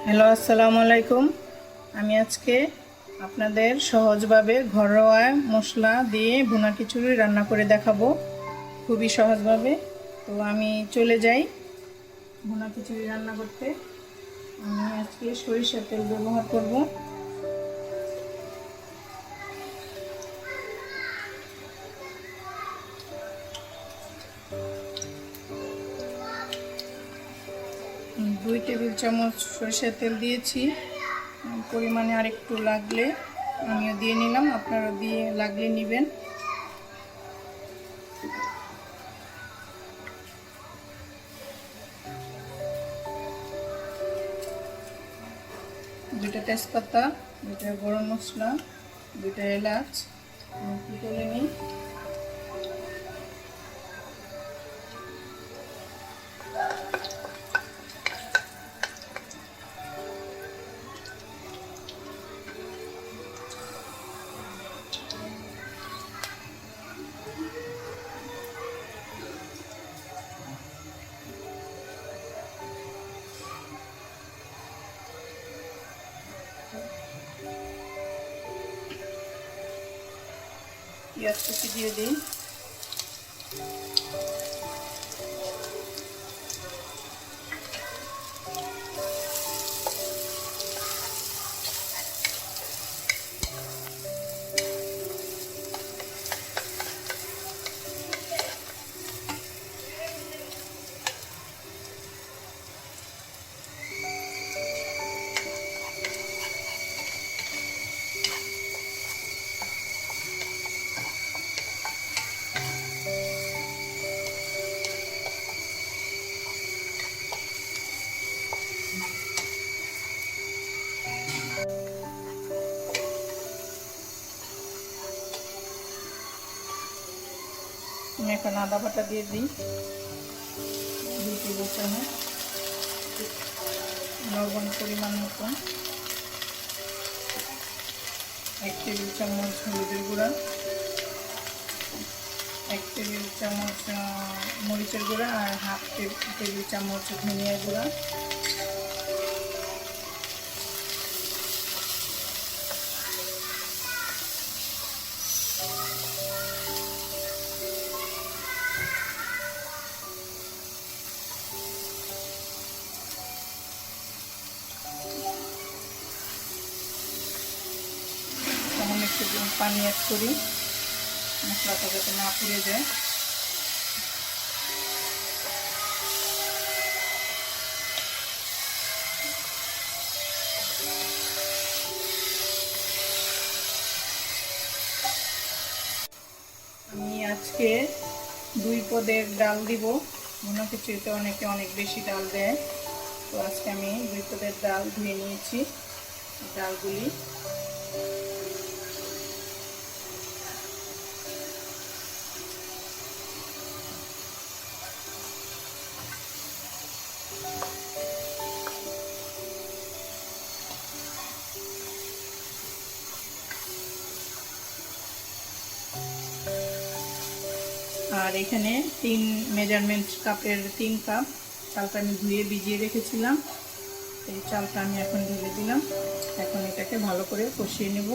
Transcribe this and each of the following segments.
Hello, আসসালামু আলাইকুম। আমি আজকে আপনাদের সহজভাবে ঘরোয়া মশলা দিয়ে ভুনা খিচুড়ি রান্না করে দেখাবো, খুবই সহজভাবে। তো আমি চলে যাই ভুনা খিচুড়ি রান্না করতে। আমি আজকে সরিষার তেল ব্যবহার করব। দুই টেবিল চামচ সরিষার তেল দিয়েছি। পরিমাণে আরেকটু লাগলে আমিও দিয়ে নিলাম, আপনারা দিয়ে লাগলে নেবেন। দুইটা তেজপাতা, দুইটা গরম মশলা, দুইটা এলাচ তুলে নিই। পেঁয়াজ কুচি দিয়ে দিই। আমি এখন আদা বাটা দিয়ে দিই, 2 টেবিল চামচ। লবণ পরিমাণ মতন, 1 টেবিল চামচ হলুদের গুঁড়া, 1 টেবিল চামচ মরিচের গুঁড়া আর হাফ টেবিল চামচ ধনিয়ার গুঁড়া। তখন একটু পানি অ্যাড করি, মশলাটা যাতে না পুড়ে যায়। আমি আজকে 2 পদের ডাল দিব। ভুনা খিচুড়িতে অনেকে অনেক বেশি ডাল দেয়, তো আজকে আমি 2 পদের ডাল ধুয়ে নিয়েছি। ডালগুলি আর এখানে 3 মেজারমেন্ট কাপের 3 কাপ চালটা আমি ধুয়ে ভিজিয়ে রেখেছিলাম। এই চালটা আমি এখন ঢেলে দিলাম। এখন এটাকে ভালো করে কষিয়ে নেব।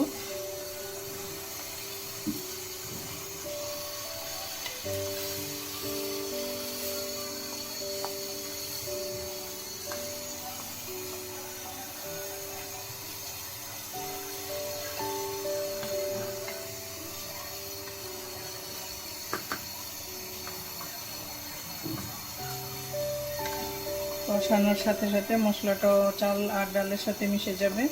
কষানোর সাথে সাথে মশলাটাও চাল আর ডালের সাথে মিশে যাবে।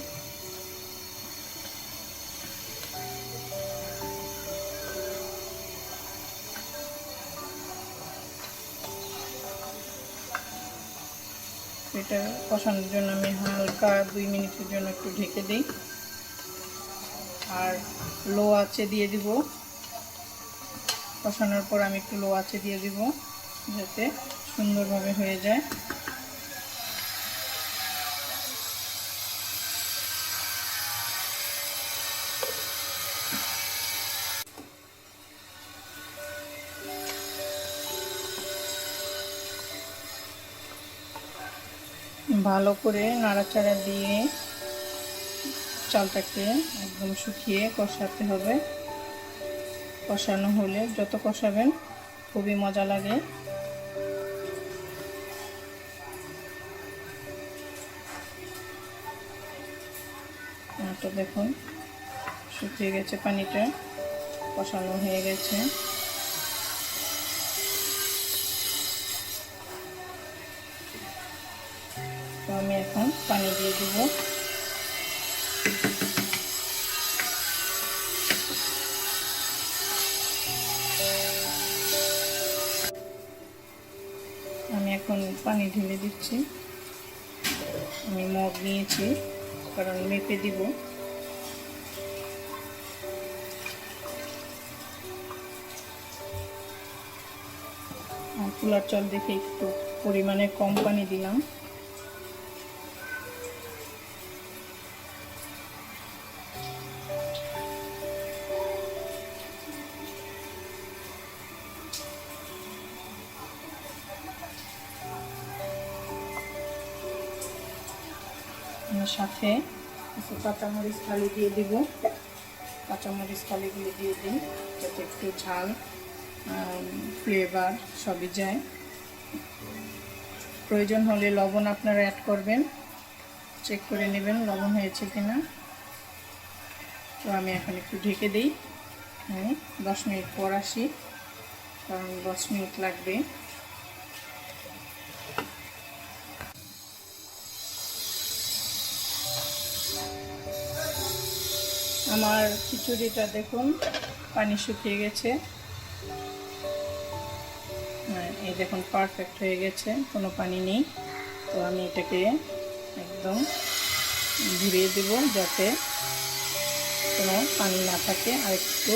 এটা কষানোর জন্য আমি হালকা 2 মিনিটের জন্য একটু ঢেকে দিই, আর লো আঁচে দিয়ে দিব। কষানোর পর আমি একটু লো আঁচে দিয়ে দিব যাতে সুন্দরভাবে হয়ে যায়। ভালো করে নাড়াচাড়া দিয়ে চালটাকে একদম শুকিয়ে কষাতে হবে। কষানো হলে যত কষাবেন খুবই মজা লাগে। তো দেখুন শুকিয়ে গেছে, পানিটা কষানো হয়ে গেছে। তো আমি এখন পানি দিয়ে দিব। আমি এখন পানি ঢেলে দিচ্ছি। আমি মগ নিয়েছি কারণ মেপে দিব। কুলার চাল দেখে একটু পরিমাণে কম পানি দিলাম। সাথে কিছু কাঁচামরিচ ফালি দিয়ে দিব। কাঁচামরিচ ফালিগুলি দিয়ে দিই যাতে একটু ঝাল ফ্লেভার সবই যায়। প্রয়োজন হলে লবণ আপনারা অ্যাড করবেন, চেক করে নেবেন লবণ হয়েছে কিনা। তো আমি এখন একটু ঢেকে দিই। 10 মিনিট পর আসি, কারণ 10 মিনিট লাগবে। আমার খিচুড়িটা দেখুন পানি শুকিয়ে গেছে। এই দেখুন পারফেক্ট হয়ে গেছে, কোনো পানি নেই। তো আমি এটাকে একদম ঘুরিয়ে দেব যাতে কোনো পানি না থাকে, আর একটু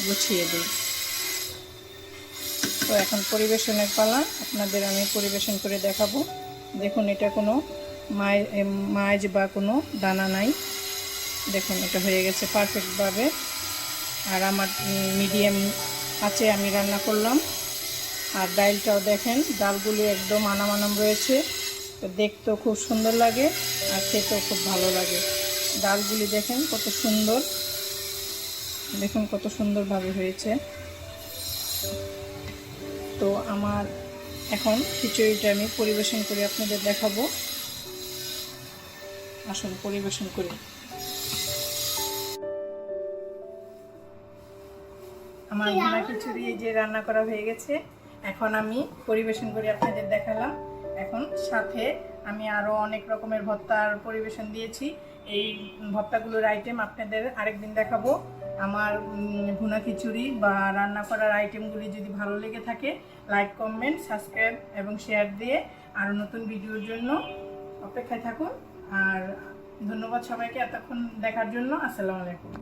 গুছিয়ে দিই। তো এখন পরিবেশনের পালা, আপনাদের আমি পরিবেশন করে দেখাবো। দেখুন এটা কোনো মাছ বা কোনো দানা নাই। দেখুন এটা হয়ে গেছে পারফেক্টভাবে। আর আমার মিডিয়াম আঁচে আমি রান্না করলাম। আর ডালটাও দেখেন, ডালগুলো একদম আনাম রয়েছে। তো দেখতেও খুব সুন্দর লাগে আর খেতেও খুব ভালো লাগে। ডালগুলি দেখেন কত সুন্দর, দেখুন কত সুন্দরভাবে হয়েছে। তো আমার এখন খিচুড়িটা আমি পরিবেশন করে আপনাদের দেখাবো। আসুন পরিবেশন করি। আমার ভুনা খিচুড়ি যে রান্না করা হয়ে গেছে, এখন আমি পরিবেশন করে আপনাদের দেখালাম। এখন সাথে আমি আরও অনেক রকমের ভর্তার পরিবেশন দিয়েছি। এই ভর্তাগুলোর আইটেম আপনাদের আরেকদিন দেখাবো। আমার ভুনা খিচুড়ি বা রান্না করার আইটেমগুলি যদি ভালো লেগে থাকে, লাইক, কমেন্ট, সাবস্ক্রাইব এবং শেয়ার দিয়ে আরও নতুন ভিডিওর জন্য অপেক্ষায় থাকুন। আর ধন্যবাদ সবাইকে এতক্ষণ দেখার জন্য। আসসালামু আলাইকুম।